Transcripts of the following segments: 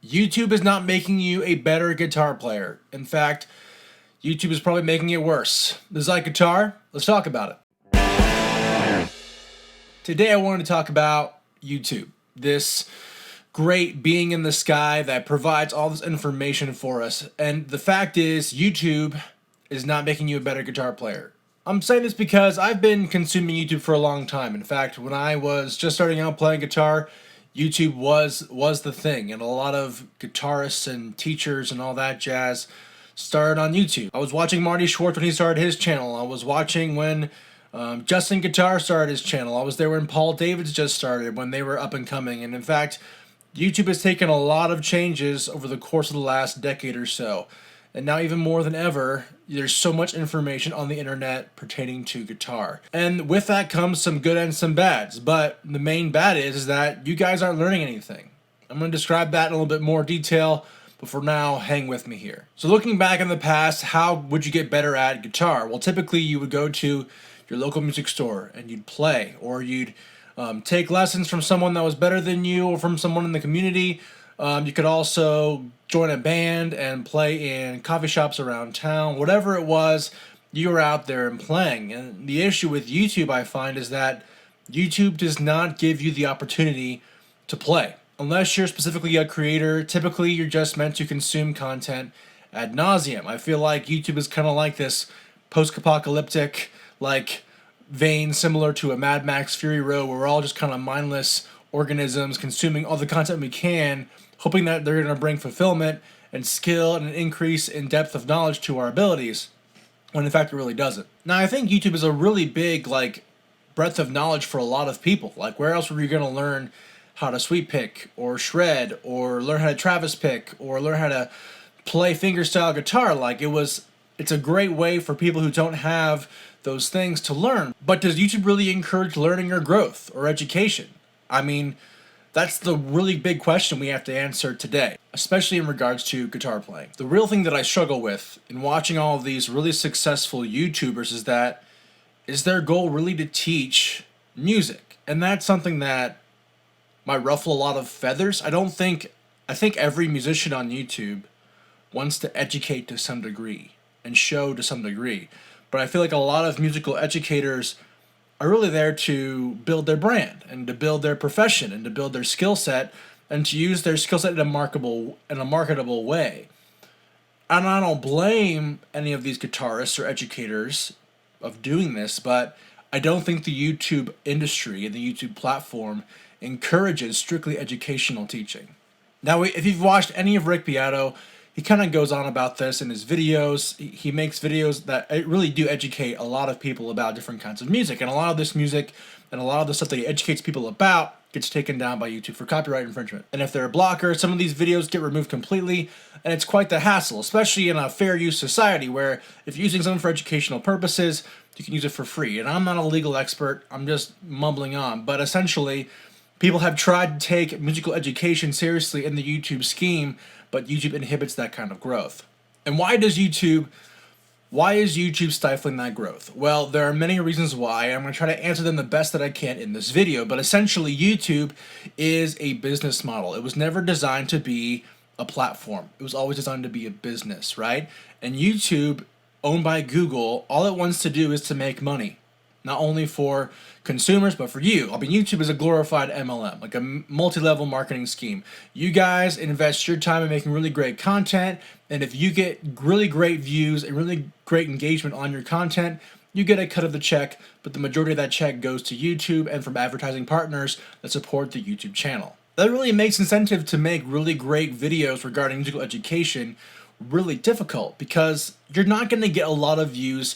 YouTube is not making you a better guitar player. In fact, YouTube is probably making it worse. This is IkeGuitar. Let's talk about it. Today I wanted to talk about YouTube, this great being in the sky that provides all this information for us. And the fact is, YouTube is not making you a better guitar player. I'm saying this because I've been consuming YouTube for a long time. In fact, when I was just starting out playing guitar, YouTube was the thing, and a lot of guitarists and teachers and all that jazz started on YouTube. I was watching Marty Schwartz when he started his channel. I was watching when Justin Guitar started his channel. I was there when Paul Davids just started, when they were up and coming. And in fact, YouTube has taken a lot of changes over the course of the last decade or so. And now even more than ever, there's so much information on the internet pertaining to guitar. And with that comes some good and some bads. But the main bad is that you guys aren't learning anything. I'm going to describe that in a little bit more detail, but for now, hang with me here. So looking back in the past, how would you get better at guitar? Well, typically you would go to your local music store and you'd play, or you'd take lessons from someone that was better than you or from someone in the community. You could also join a band and play in coffee shops around town. Whatever it was, you were out there and playing. And the issue with YouTube, I find, is that YouTube does not give you the opportunity to play. Unless you're specifically a creator, typically you're just meant to consume content ad nauseum. I feel like YouTube is kind of like this post-apocalyptic vein similar to a Mad Max Fury Road, where we're all just kind of mindless organisms consuming all the content we can, hoping that they're going to bring fulfillment and skill and an increase in depth of knowledge to our abilities, when in fact it really doesn't. Now, I think YouTube is a really big breadth of knowledge for a lot of people. Where else were you going to learn how to sweep pick or shred or learn how to Travis pick or learn how to play fingerstyle guitar? It's a great way for people who don't have those things to learn. But does YouTube really encourage learning or growth or education? I mean, that's the really big question we have to answer today, especially in regards to guitar playing. The real thing that I struggle with in watching all of these really successful YouTubers is their goal really to teach music? And that's something that might ruffle a lot of feathers. I think every musician on YouTube wants to educate to some degree and show to some degree. But I feel like a lot of musical educators are really there to build their brand and to build their profession and to build their skill set and to use their skill set in a marketable way. And I don't blame any of these guitarists or educators of doing this, but I don't think the YouTube industry and the YouTube platform encourages strictly educational teaching. Now, if you've watched any of Rick Beato, he kind of goes on about this in his videos. He makes videos that really do educate a lot of people about different kinds of music. And a lot of this music and a lot of the stuff that he educates people about gets taken down by YouTube for copyright infringement. And if they're a blocker, some of these videos get removed completely, and it's quite the hassle, especially in a fair use society where if you're using something for educational purposes, you can use it for free. And I'm not a legal expert, I'm just mumbling on. But essentially, people have tried to take musical education seriously in the YouTube scheme, but YouTube inhibits that kind of growth. And why is YouTube stifling that growth? Well, there are many reasons why. I'm going to try to answer them the best that I can in this video. But essentially, YouTube is a business model. It was never designed to be a platform. It was always designed to be a business, right? And YouTube, owned by Google, all it wants to do is to make money. Not only for consumers, but for you. I mean, YouTube is a glorified MLM, like a multi-level marketing scheme. You guys invest your time in making really great content, and if you get really great views and really great engagement on your content, you get a cut of the check, but the majority of that check goes to YouTube and from advertising partners that support the YouTube channel. That really makes incentive to make really great videos regarding musical education really difficult, because you're not going to get a lot of views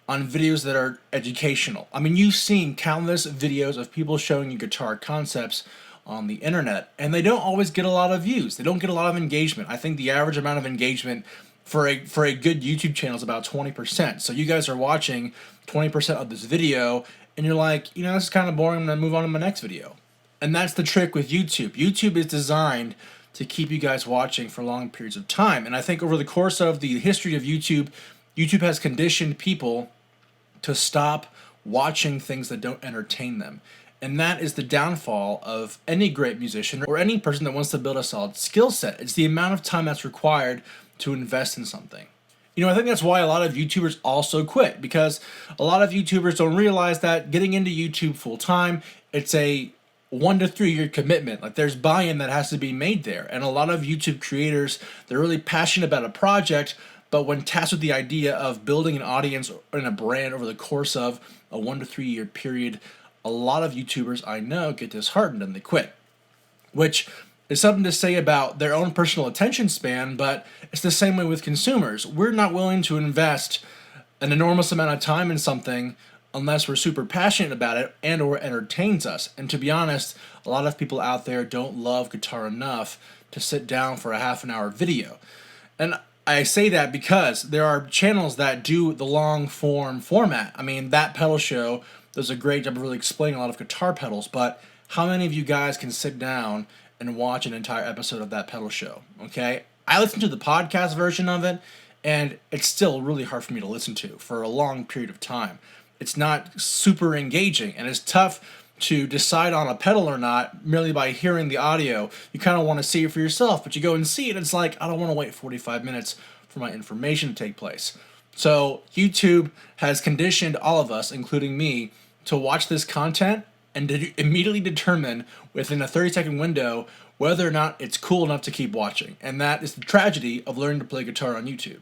on videos that are educational. I mean, you've seen countless videos of people showing you guitar concepts on the internet, and they don't always get a lot of views. They don't get a lot of engagement. I think the average amount of engagement for a good YouTube channel is about 20%. So you guys are watching 20% of this video, and you're like, this is kind of boring, I'm gonna move on to my next video. And that's the trick with YouTube. YouTube is designed to keep you guys watching for long periods of time. And I think over the course of the history of YouTube, YouTube has conditioned people to stop watching things that don't entertain them And that is the downfall of any great musician or any person that wants to build a solid skill set. It's the amount of time that's required to invest in something. I think that's why a lot of YouTubers also quit, because a lot of YouTubers don't realize that getting into YouTube full time, it's a 1 to 3 year commitment. Like, there's buy-in that has to be made there. And a lot of YouTube creators, they're really passionate about a project, but when tasked with the idea of building an audience and a brand over the course of a 1 to 3 year period, a lot of YouTubers I know get disheartened and they quit, which is something to say about their own personal attention span, but it's the same way with consumers. We're not willing to invest an enormous amount of time in something unless we're super passionate about it and or it entertains us. And to be honest, a lot of people out there don't love guitar enough to sit down for a half an hour video. And I say that because there are channels that do the long form format. I mean, That Pedal Show does a great job of really explaining a lot of guitar pedals, but how many of you guys can sit down and watch an entire episode of That Pedal Show? Okay? I listen to the podcast version of it, and it's still really hard for me to listen to for a long period of time. It's not super engaging, and it's tough to decide on a pedal or not merely by hearing the audio. You kind of want to see it for yourself, but you go and see it, and it's like, I don't want to wait 45 minutes for my information to take place. So YouTube has conditioned all of us, including me, to watch this content and to immediately determine within a 30-second window whether or not it's cool enough to keep watching. And that is the tragedy of learning to play guitar on YouTube.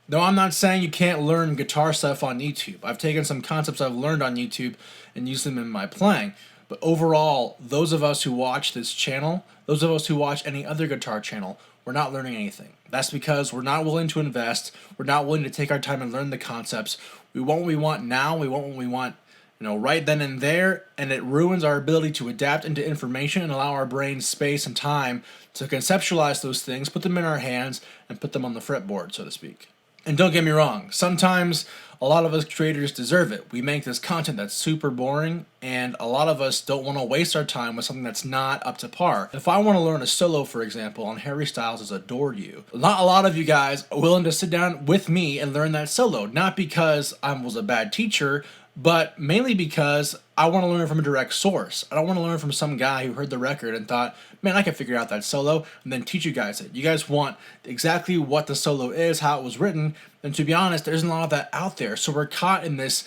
No, I'm not saying you can't learn guitar stuff on YouTube. I've taken some concepts I've learned on YouTube and used them in my playing. But overall, those of us who watch this channel, those of us who watch any other guitar channel, we're not learning anything. That's because we're not willing to invest. We're not willing to take our time and learn the concepts. We want what we want now. We want what we want, right then and there, and it ruins our ability to adapt into information and allow our brains space and time to conceptualize those things, put them in our hands, and put them on the fretboard, so to speak. And don't get me wrong, sometimes a lot of us creators deserve it. We make this content that's super boring, and a lot of us don't want to waste our time with something that's not up to par. If I want to learn a solo, for example, on Harry Styles' Adore You, not a lot of you guys are willing to sit down with me and learn that solo. Not because I was a bad teacher, but mainly because I want to learn from a direct source. I don't want to learn from some guy who heard the record and thought, man, I can figure out that solo, and then teach you guys it. You guys want exactly what the solo is, how it was written, and to be honest, there isn't a lot of that out there. So we're caught in this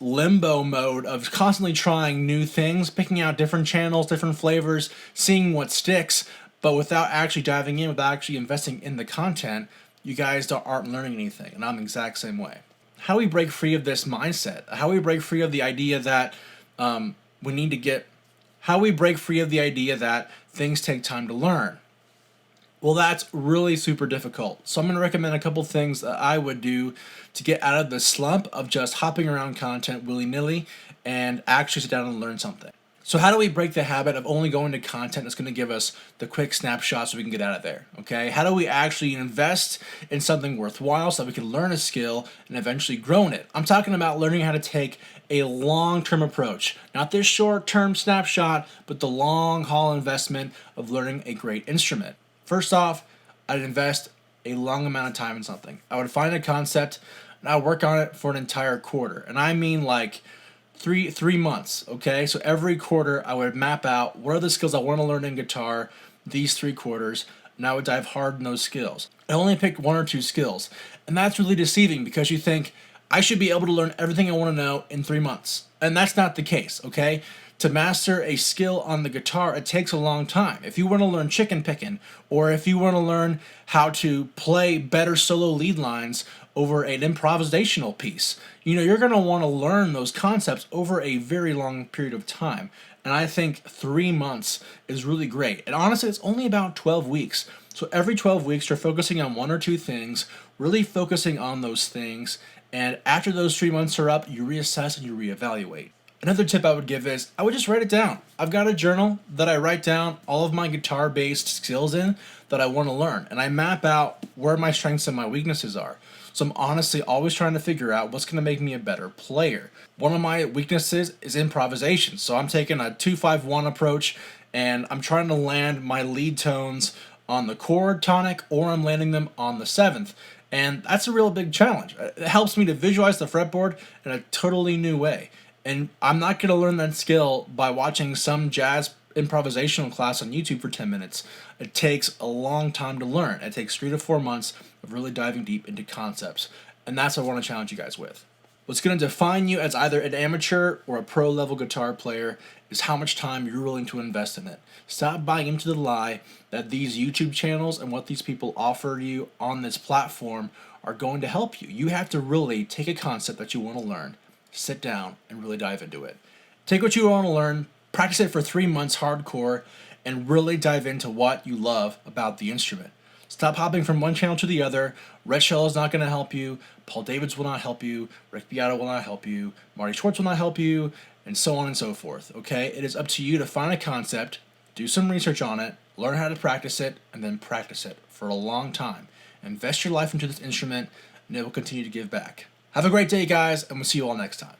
limbo mode of constantly trying new things, picking out different channels, different flavors, seeing what sticks, but without actually diving in, without actually investing in the content, you guys aren't learning anything, and I'm the exact same way. How do we break free of this mindset? How do we break free of the idea that how do we break free of the idea that things take time to learn? Well, that's really super difficult. So I'm going to recommend a couple things that I would do to get out of the slump of just hopping around content willy-nilly and actually sit down and learn something. So how do we break the habit of only going to content that's going to give us the quick snapshot so we can get out of there, okay? How do we actually invest in something worthwhile so that we can learn a skill and eventually grow in it? I'm talking about learning how to take a long-term approach, not this short-term snapshot, but the long-haul investment of learning a great instrument. First off, I'd invest a long amount of time in something. I would find a concept and I'd work on it for an entire quarter. And I mean like three months, okay? So every quarter I would map out what are the skills I want to learn in guitar these 3 quarters, and I would dive hard in those skills. I only picked 1 or 2 skills, and that's really deceiving because you think I should be able to learn everything I want to know in 3 months, and that's not the case, okay? To master a skill on the guitar, it takes a long time. If you want to learn chicken picking, or if you want to learn how to play better solo lead lines over an improvisational piece, you're going to want to learn those concepts over a very long period of time. And I think 3 months is really great. And honestly, it's only about 12 weeks. So every 12 weeks, you're focusing on 1 or 2 things, really focusing on those things. And after those 3 months are up, you reassess and you reevaluate. Another tip I would give is I would just write it down. I've got a journal that I write down all of my guitar-based skills in that I want to learn. And I map out where my strengths and my weaknesses are. So I'm honestly always trying to figure out what's going to make me a better player. One of my weaknesses is improvisation. So I'm taking a 2-5-1 approach and I'm trying to land my lead tones on the chord tonic or I'm landing them on the 7th. And that's a real big challenge. It helps me to visualize the fretboard in a totally new way. And I'm not going to learn that skill by watching some jazz improvisational class on YouTube for 10 minutes. It takes a long time to learn. It takes 3 to 4 months of really diving deep into concepts. And that's what I want to challenge you guys with. What's going to define you as either an amateur or a pro level guitar player is how much time you're willing to invest in it. Stop buying into the lie that these YouTube channels and what these people offer you on this platform are going to help you. You have to really take a concept that you want to learn, sit down, and really dive into it. Take what you want to learn, practice it for 3 months hardcore, and really dive into what you love about the instrument. Stop hopping from one channel to the other. Red Shell is not going to help you. Paul Davids will not help you. Rick Beato will not help you. Marty Schwartz will not help you, and so on and so forth. Okay? It is up to you to find a concept, do some research on it, learn how to practice it, and then practice it for a long time. Invest your life into this instrument, and it will continue to give back. Have a great day, guys, and we'll see you all next time.